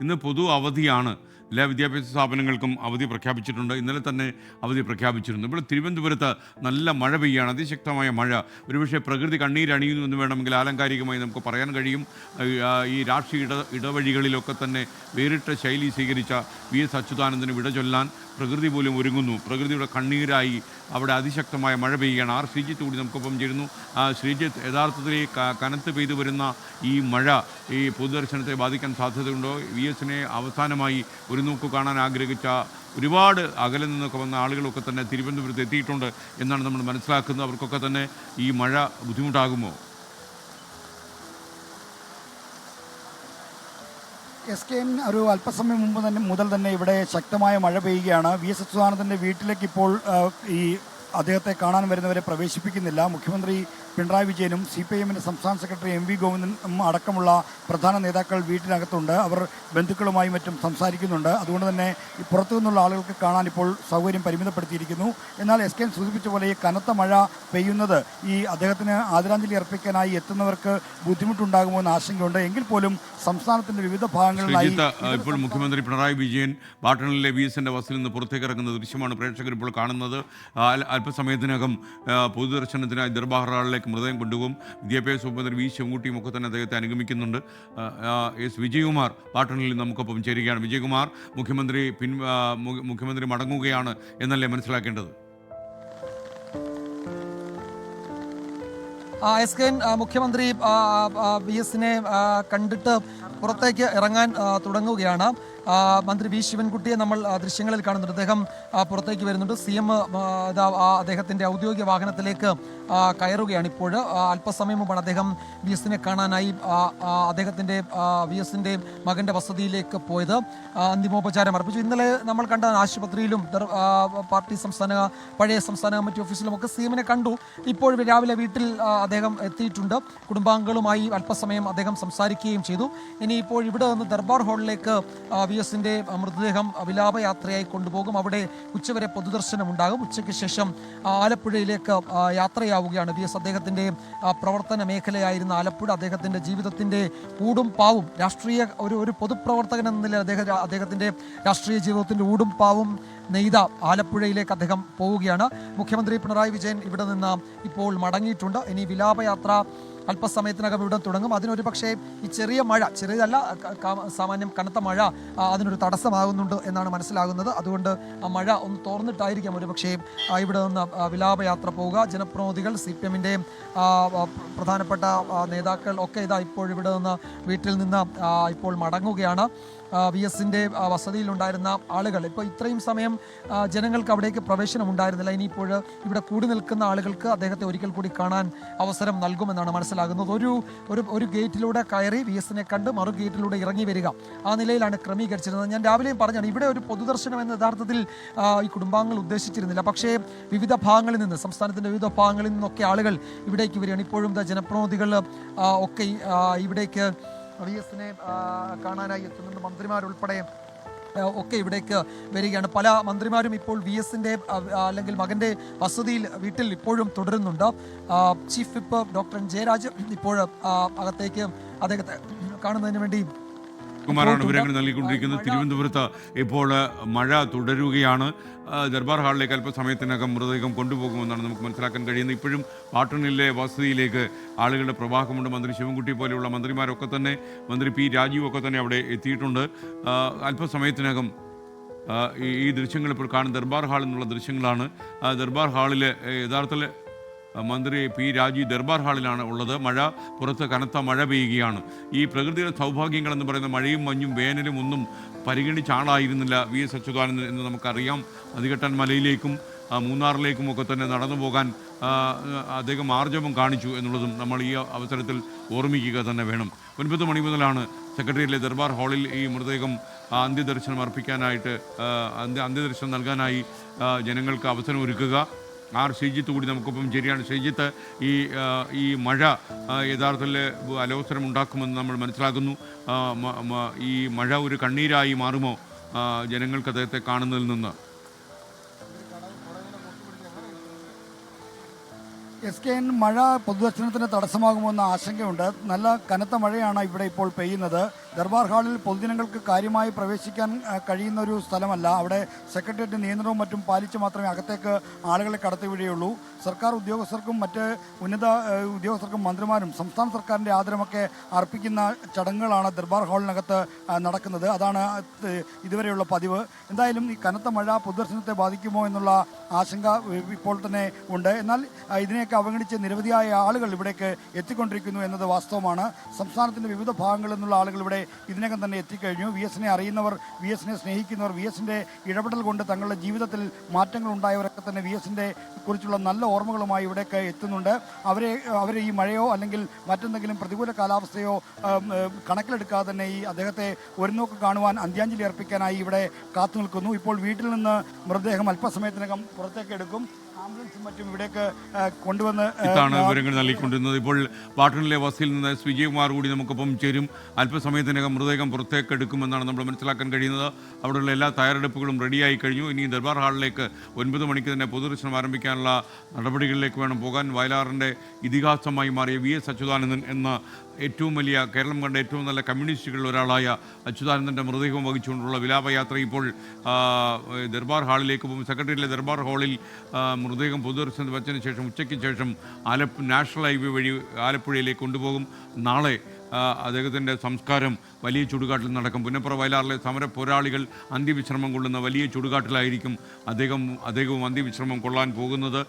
ഇന്ന് പൊതു അവധിയാണ്. എല്ലാ വിദ്യാഭ്യാസ സ്ഥാപനങ്ങൾക്കും അവധി പ്രഖ്യാപിച്ചിട്ടുണ്ട്. ഇന്നലെ തന്നെ അവധി പ്രഖ്യാപിച്ചിരുന്നു. ഇപ്പോൾ തിരുവനന്തപുരത്ത് നല്ല മഴ പെയ്യാണ്, അതിശക്തമായ മഴ. ഒരുപക്ഷെ പ്രകൃതി കണ്ണീരണിയുന്നു എന്ന് വേണമെങ്കിൽ ആലങ്കാരികമായി നമുക്ക് പറയാൻ കഴിയും. ഈ രാഷ്ട്രീയ ഇടവഴികളിലൊക്കെ തന്നെ വേറിട്ട ശൈലി സ്വീകരിച്ച VS അച്യുതാനന്ദന് വിട ചൊല്ലാൻ പ്രകൃതി പോലും ഒരുങ്ങുന്നു. പ്രകൃതിയുടെ കണ്ണീരായി അവിടെ അതിശക്തമായ മഴ പെയ്യുകയാണ്. ശ്രീജിത്ത് കൂടി നമുക്കൊപ്പം ചേരുന്നു. ശ്രീജിത്ത്, യഥാർത്ഥത്തിൽ കനത്ത് പെയ്തു വരുന്ന ഈ മഴ ഈ പൊതുദർശനത്തെ ബാധിക്കാൻ സാധ്യതയുണ്ടോ? VSനെ അവസാനമായി ഒരു നോക്ക് കാണാൻ ആഗ്രഹിച്ച ഒരുപാട് അകലെ നിന്നൊക്കെ വന്ന ആളുകളൊക്കെ തന്നെ തിരുവനന്തപുരത്ത് എത്തിയിട്ടുണ്ട് എന്നാണ് നമ്മൾ മനസ്സിലാക്കുന്നത്. അവർക്കൊക്കെ തന്നെ ഈ മഴ ബുദ്ധിമുട്ടാകുമോ? SKN ഒരു അല്പസമയം മുതൽ തന്നെ ഇവിടെ ശക്തമായ മഴ പെയ്യുകയാണ്. VS അച്യുതാനന്ദൻ്റെ വീട്ടിലേക്ക് ഇപ്പോൾ ഈ അദ്ദേഹത്തെ കാണാൻ വരുന്നവരെ പ്രവേശിപ്പിക്കുന്നില്ല. മുഖ്യമന്ത്രി പിണറായി വിജയനും CPIMൻ്റെ സംസ്ഥാന സെക്രട്ടറി MV ഗോവിന്ദനും അടക്കമുള്ള പ്രധാന നേതാക്കൾ വീട്ടിനകത്തുണ്ട്. അവർ ബന്ധുക്കളുമായി മറ്റും സംസാരിക്കുന്നുണ്ട്. അതുകൊണ്ട് തന്നെ ഈ പുറത്തു നിന്നുള്ള ആളുകൾക്ക് കാണാൻ ഇപ്പോൾ സൗകര്യം പരിമിതപ്പെടുത്തിയിരിക്കുന്നു. എന്നാൽ SKN സൂചിപ്പിച്ച പോലെ ഈ കനത്ത മഴ പെയ്യുന്നത് ഈ അദ്ദേഹത്തിന് ആദരാഞ്ജലി അർപ്പിക്കാനായി എത്തുന്നവർക്ക് ബുദ്ധിമുട്ടുണ്ടാകുമോ എന്ന ആശങ്കയുണ്ട്. എങ്കിൽ പോലും സംസ്ഥാനത്തിന്റെ വിവിധ ഭാഗങ്ങളിലായി ഇപ്പോൾ മുഖ്യമന്ത്രി പിണറായി വിജയൻ പാട്ടണിലെ VSന്റെ ബസ്സിൽ നിന്ന് പുറത്തേക്ക് ഇറങ്ങുന്ന ദൃശ്യമാണ് പ്രേക്ഷകർ ഇപ്പോൾ കാണുന്നത്. അല്പസമയത്തിനകം പൊതുദർശനത്തിനായി ദർബാർ ഹാളിലേക്ക് മൃതദേഹം കൊണ്ടുപോകും. വിദ്യാഭ്യാസ ഉപമന്ത്രി V ശിവൻകുട്ടിയും ഒക്കെ തന്നെ അദ്ദേഹത്തെ അനുഗമിക്കുന്നുണ്ട്. വിജയകുമാർ പാട്ടണിൽ നമുക്കൊപ്പം ചേരുകയാണ്. വിജയകുമാർ, മുഖ്യമന്ത്രി മടങ്ങുകയാണ് എന്നല്ലേ മനസ്സിലാക്കേണ്ടത്? SKN മുഖ്യമന്ത്രി VSനെ കണ്ടിട്ട് പുറത്തേക്ക് ഇറങ്ങാൻ തുടങ്ങുകയാണ്. മന്ത്രി V ശിവൻകുട്ടിയെ നമ്മൾ ദൃശ്യങ്ങളിൽ കാണുന്നുണ്ട്. അദ്ദേഹം പുറത്തേക്ക് വരുന്നുണ്ട്. CM അദ്ദേഹത്തിൻ്റെ ഔദ്യോഗിക വാഹനത്തിലേക്ക് കയറുകയാണ്. ഇപ്പോൾ അല്പസമയം മുമ്പാണ് അദ്ദേഹം VSനെ കാണാനായി അദ്ദേഹത്തിൻ്റെ VSൻ്റെ മകൻ്റെ വസതിയിലേക്ക് പോയത്. അന്തിമോപചാരം അർപ്പിച്ചു. ഇന്നലെ നമ്മൾ കണ്ട ആശുപത്രിയിലും പാർട്ടി പഴയ സംസ്ഥാന കമ്മിറ്റി ഓഫീസിലും ഒക്കെ CMനെ കണ്ടു. ഇപ്പോൾ രാവിലെ വീട്ടിൽ അദ്ദേഹം എത്തിയിട്ടുണ്ട്. കുടുംബാംഗങ്ങളുമായി അല്പസമയം അദ്ദേഹം സംസാരിക്കുകയും ചെയ്തു. ഇനി ഇപ്പോൾ ഇവിടെ നിന്ന് ദർബാർ ഹാളിലേക്ക് VSന്റെ മൃതദേഹം വിലാപയാത്രയായി കൊണ്ടുപോകും. അവിടെ ഉച്ചവരെ പൊതുദർശനം ഉണ്ടാകും. ഉച്ചയ്ക്ക് ശേഷം ആലപ്പുഴയിലേക്ക് യാത്രയാവുകയാണ് VS. അദ്ദേഹത്തിൻ്റെ പ്രവർത്തന മേഖലയായിരുന്ന ആലപ്പുഴ അദ്ദേഹത്തിൻ്റെ ജീവിതത്തിൻ്റെ ഊടും പാവും രാഷ്ട്രീയ ഒരു പൊതുപ്രവർത്തകൻ എന്ന നിലയിൽ അദ്ദേഹത്തിൻ്റെ രാഷ്ട്രീയ ജീവിതത്തിൻ്റെ ഊടും പാവും നെയ്ത ആലപ്പുഴയിലേക്ക് അദ്ദേഹം പോവുകയാണ്. മുഖ്യമന്ത്രി പിണറായി വിജയൻ ഇവിടെ നിന്ന് ഇപ്പോൾ മടങ്ങിയിട്ടുണ്ട്. ഇനി വിലാപയാത്ര അല്പസമയത്തിനകം ഇവിടെ തുടങ്ങും. അതിനൊരു പക്ഷേ ഈ ചെറിയ മഴ, ചെറിയതല്ല സാമാന്യം കനത്ത മഴ അതിനൊരു തടസ്സമാകുന്നുണ്ട് എന്നാണ് മനസ്സിലാകുന്നത്. അതുകൊണ്ട് ആ മഴ ഒന്ന് തോർന്നിട്ടായിരിക്കാം ഒരു പക്ഷേ ഇവിടെ നിന്ന് വിലാപയാത്ര പോവുക. ജനപ്രതിനിധികൾ, CPIMൻ്റെ പ്രധാനപ്പെട്ട നേതാക്കൾ ഒക്കെ ഇപ്പോൾ ഇവിടെ നിന്ന് വീട്ടിൽ നിന്ന് ഇപ്പോൾ മടങ്ങുകയാണ്. VSൻ്റെ വസതിയിലുണ്ടായിരുന്ന ആളുകൾ ഇപ്പോൾ ഇത്രയും സമയം ജനങ്ങൾക്ക് അവിടേക്ക് പ്രവേശനം ഉണ്ടായിരുന്നില്ല. ഇനിയിപ്പോൾ ഇവിടെ കൂടി നിൽക്കുന്ന ആളുകൾക്ക് അദ്ദേഹത്തെ ഒരിക്കൽ കൂടി കാണാൻ അവസരം നൽകുമെന്നാണ് മനസ്സിലാകുന്നത്. ഒരു ഗേറ്റിലൂടെ കയറി VSനെ കണ്ട് മറു ഗേറ്റിലൂടെ ഇറങ്ങി വരിക, ആ നിലയിലാണ് ക്രമീകരിച്ചിരുന്നത്. ഞാൻ രാവിലെയും പറഞ്ഞാണ്, ഇവിടെ ഒരു പൊതുദർശനം എന്ന യഥാർത്ഥത്തിൽ ഈ കുടുംബാംഗങ്ങൾ ഉദ്ദേശിച്ചിരുന്നില്ല. പക്ഷേ വിവിധ ഭാഗങ്ങളിൽ നിന്ന്, സംസ്ഥാനത്തിൻ്റെ വിവിധ ഭാഗങ്ങളിൽ നിന്നൊക്കെ ആളുകൾ ഇവിടേക്ക് വരികയാണ്. ഇപ്പോഴും ജനപ്രതിനിധികൾ ഒക്കെ ഇവിടേക്ക് VSനെ കാണാനായി എത്തുന്നുണ്ട്. മന്ത്രിമാരുൾപ്പെടെ ഒക്കെ ഇവിടേക്ക് വരികയാണ്. പല മന്ത്രിമാരും ഇപ്പോൾ VSന്റെ അല്ലെങ്കിൽ മകൻ്റെ വീട്ടിൽ ഇപ്പോഴും തുടരുന്നുണ്ട്. ചീഫ് വിപ്പ് ഡോക്ടർ ജയരാജ് ഇപ്പോൾ അകത്തേക്ക് അദ്ദേഹത്തെ കാണുന്നതിന് വേണ്ടി കുമാറാണ് വിവരങ്ങൾ നൽകിക്കൊണ്ടിരിക്കുന്നത്. തിരുവനന്തപുരത്ത് ഇപ്പോൾ മഴ തുടരുകയാണ്. ദർബാർ ഹാളിലേക്ക് അല്പസമയത്തിനകം മൃതദേഹം കൊണ്ടുപോകുമെന്നാണ് നമുക്ക് മനസ്സിലാക്കാൻ കഴിയുന്നത്. ഇപ്പോഴും പാട്ടണിലെ വസതിയിലേക്ക് ആളുകളുടെ പ്രവാഹമുണ്ട്. മന്ത്രി ശിവൻകുട്ടി പോലെയുള്ള മന്ത്രിമാരൊക്കെ തന്നെ, മന്ത്രി P രാജീവ് ഒക്കെ തന്നെ അവിടെ എത്തിയിട്ടുണ്ട്. അല്പസമയത്തിനകം ഈ ദൃശ്യങ്ങൾ ഇപ്പോൾ കാണുന്ന ദർബാർ ഹാളിൽ നിന്നുള്ള ദൃശ്യങ്ങളാണ്. ദർബാർ ഹാളിൽ യഥാർത്ഥത്തിൽ മന്ത്രി P രാജീവ് ദർബാർ ഹാളിലാണ് ഉള്ളത്. പുറത്ത് കനത്ത മഴ പെയ്യുകയാണ്. ഈ പ്രകൃതിയുടെ സൗഭാഗ്യങ്ങളെന്ന് പറയുന്ന മഴയും മഞ്ഞും വേനലും ഒന്നും പരിഗണിച്ച ആളായിരുന്നില്ല VS അച്യുതാനന്ദൻ എന്ന് നമുക്കറിയാം. അതികെട്ടാൻ മലയിലേക്കും മൂന്നാറിലേക്കും ഒക്കെ തന്നെ നടന്നു പോകാൻ അദ്ദേഹം ആർജവം കാണിച്ചു എന്നുള്ളതും നമ്മൾ ഈ അവസരത്തിൽ ഓർമ്മിക്കുക തന്നെ വേണം. 9 മണി മുതലാണ് സെക്രട്ടേറിയറ്റിലെ ദർബാർ ഹാളിൽ ഈ മൃതദേഹം അന്ത്യദർശനം അർപ്പിക്കാനായിട്ട് അന്ത്യദർശനം നൽകാനായി ജനങ്ങൾക്ക് അവസരം ഒരുക്കുക. ശ്രീജിത്ത് കൂടി നമുക്കൊപ്പം ശരിയാണ്. ശ്രീജിത്ത്, ഈ മഴ യഥാർത്ഥത്തിൽ അലോസരം ഉണ്ടാക്കുമെന്ന് നമ്മൾ മനസ്സിലാക്കുന്നു. ഈ മഴ ഒരു കണ്ണീരായി മാറുമോ ജനങ്ങൾക്ക് അദ്ദേഹത്തെ കാണുന്നതിൽ നിന്ന്? SKN മഴ പൊതുദർശനത്തിന് തടസ്സമാകുമോ എന്ന ആശങ്കയുണ്ട്. നല്ല കനത്ത മഴയാണ് ഇവിടെ ഇപ്പോൾ പെയ്യുന്നത്. ദർബാർ ഹാളിൽ പൊതുജനങ്ങൾക്ക് കാര്യമായി പ്രവേശിക്കാൻ കഴിയുന്ന ഒരു സ്ഥലമല്ല. അവിടെ സെക്രട്ടേറിയറ്റ് നിയന്ത്രണവും മറ്റും പാലിച്ച് മാത്രമേ അകത്തേക്ക് ആളുകളെ കടത്തിവിടുകയുള്ളൂ. സർക്കാർ ഉദ്യോഗസ്ഥർക്കും മറ്റ് ഉന്നത ഉദ്യോഗസ്ഥർക്കും മന്ത്രിമാരും സംസ്ഥാന സർക്കാരിൻ്റെ ആദരമൊക്കെ അർപ്പിക്കുന്ന ചടങ്ങുകളാണ് ദർബാർ ഹാളിനകത്ത് നടക്കുന്നത്. അതാണ് ഇതുവരെയുള്ള പതിവ്. എന്തായാലും ഈ കനത്ത മഴ പൊതുദർശനത്തെ ബാധിക്കുമോ എന്നുള്ള ആശങ്ക ഇപ്പോൾ തന്നെ ഉണ്ട്. എന്നാൽ ഇതിനെയൊക്കെ അവഗണിച്ച് നിരവധിയായ ആളുകൾ ഇവിടേക്ക് എത്തിക്കൊണ്ടിരിക്കുന്നു എന്നത് വാസ്തവമാണ്. സംസ്ഥാനത്തിൻ്റെ വിവിധ ഭാഗങ്ങളിൽ നിന്നുള്ള ആളുകൾ ഇവിടെ ഇതിനകം തന്നെ എത്തിക്കഴിഞ്ഞു. വി എസിനെ അറിയുന്നവർ, വി എസിനെ സ്നേഹിക്കുന്നവർ, വി എസിൻ്റെ ഇടപെടൽ കൊണ്ട് തങ്ങളുടെ ജീവിതത്തിൽ മാറ്റങ്ങൾ ഉണ്ടായവരൊക്കെ തന്നെ വി എസിൻ്റെ കുറിച്ചുള്ള നല്ല ഓർമ്മകളുമായി ഇവിടേക്ക് എത്തുന്നുണ്ട്. അവരെ ഈ മഴയോ അല്ലെങ്കിൽ മറ്റെന്തെങ്കിലും പ്രതികൂല കാലാവസ്ഥയോ കണക്കിലെടുക്കാതെ തന്നെ ഈ അദ്ദേഹത്തെ ഒരു നോക്ക് കാണുവാൻ, അന്ത്യാഞ്ജലി അർപ്പിക്കാനായി ഇവിടെ കാത്തു നിൽക്കുന്നു. ഇപ്പോൾ വീട്ടിൽ നിന്ന് മൃതദേഹം അല്പസമയത്തിനകം പുറത്തേക്ക് എടുക്കും. ആംബുലൻസും മറ്റും ഇവിടേക്ക് കൊണ്ടുവന്ന് ഇതാണ് വിവരങ്ങൾ നൽകിക്കൊണ്ടിരുന്നത്. ഇപ്പോൾ പാട്ടണിലെ വസതിയിൽ നിന്ന് എസ് വിജയകുമാർ കൂടി നമുക്കൊപ്പം ചേരും. അല്പസമയത്തിനകം മൃതദേഹം പുറത്തേക്ക് എടുക്കുമെന്നാണ് നമ്മൾ മനസ്സിലാക്കാൻ കഴിയുന്നത്. അവിടെയുള്ള എല്ലാ തയ്യാറെടുപ്പുകളും റെഡിയായി കഴിഞ്ഞു. ഇനി ദർബാർ ഹാളിലേക്ക് 9 മണിക്ക് തന്നെ പൊതുദർശനം ആരംഭിക്കാനുള്ള നടപടികളിലേക്ക് വേണം പോകാൻ. വയലാറിൻ്റെ ഇതിഹാസമായി മാറിയ വി എസ് അച്യുതാനന്ദൻ എന്ന ഏറ്റവും വലിയ, കേരളം കണ്ട ഏറ്റവും നല്ല കമ്മ്യൂണിസ്റ്റുകളിൽ ഒരാളായ അച്യുതാനന്ദൻ്റെ മൃതദേഹം വഹിച്ചുകൊണ്ടുള്ള വിലാപയാത്ര ഇപ്പോൾ ദർബാർ ഹാളിലേക്ക് പോകും. സെക്രട്ടറിയിലെ ദർബാർ ഹാളിൽ മൃതദേഹം പൊതുദർശനത്തിന് വച്ചതിന് ശേഷം ഉച്ചയ്ക്ക് ശേഷം നാഷണൽ ഹൈവേ വഴി ആലപ്പുഴയിലേക്ക് കൊണ്ടുപോകും. നാളെ അദ്ദേഹത്തിൻ്റെ സംസ്കാരം വലിയ ചുടുകാട്ടിൽ നടക്കും. പുന്നപ്ര വയലാറിലെ സമര പോരാളികൾ അന്ത്യവിശ്രമം കൊള്ളുന്ന വലിയ ചുടുകാട്ടിലായിരിക്കും അദ്ദേഹവും അന്ത്യവിശ്രമം കൊള്ളാൻ പോകുന്നത്.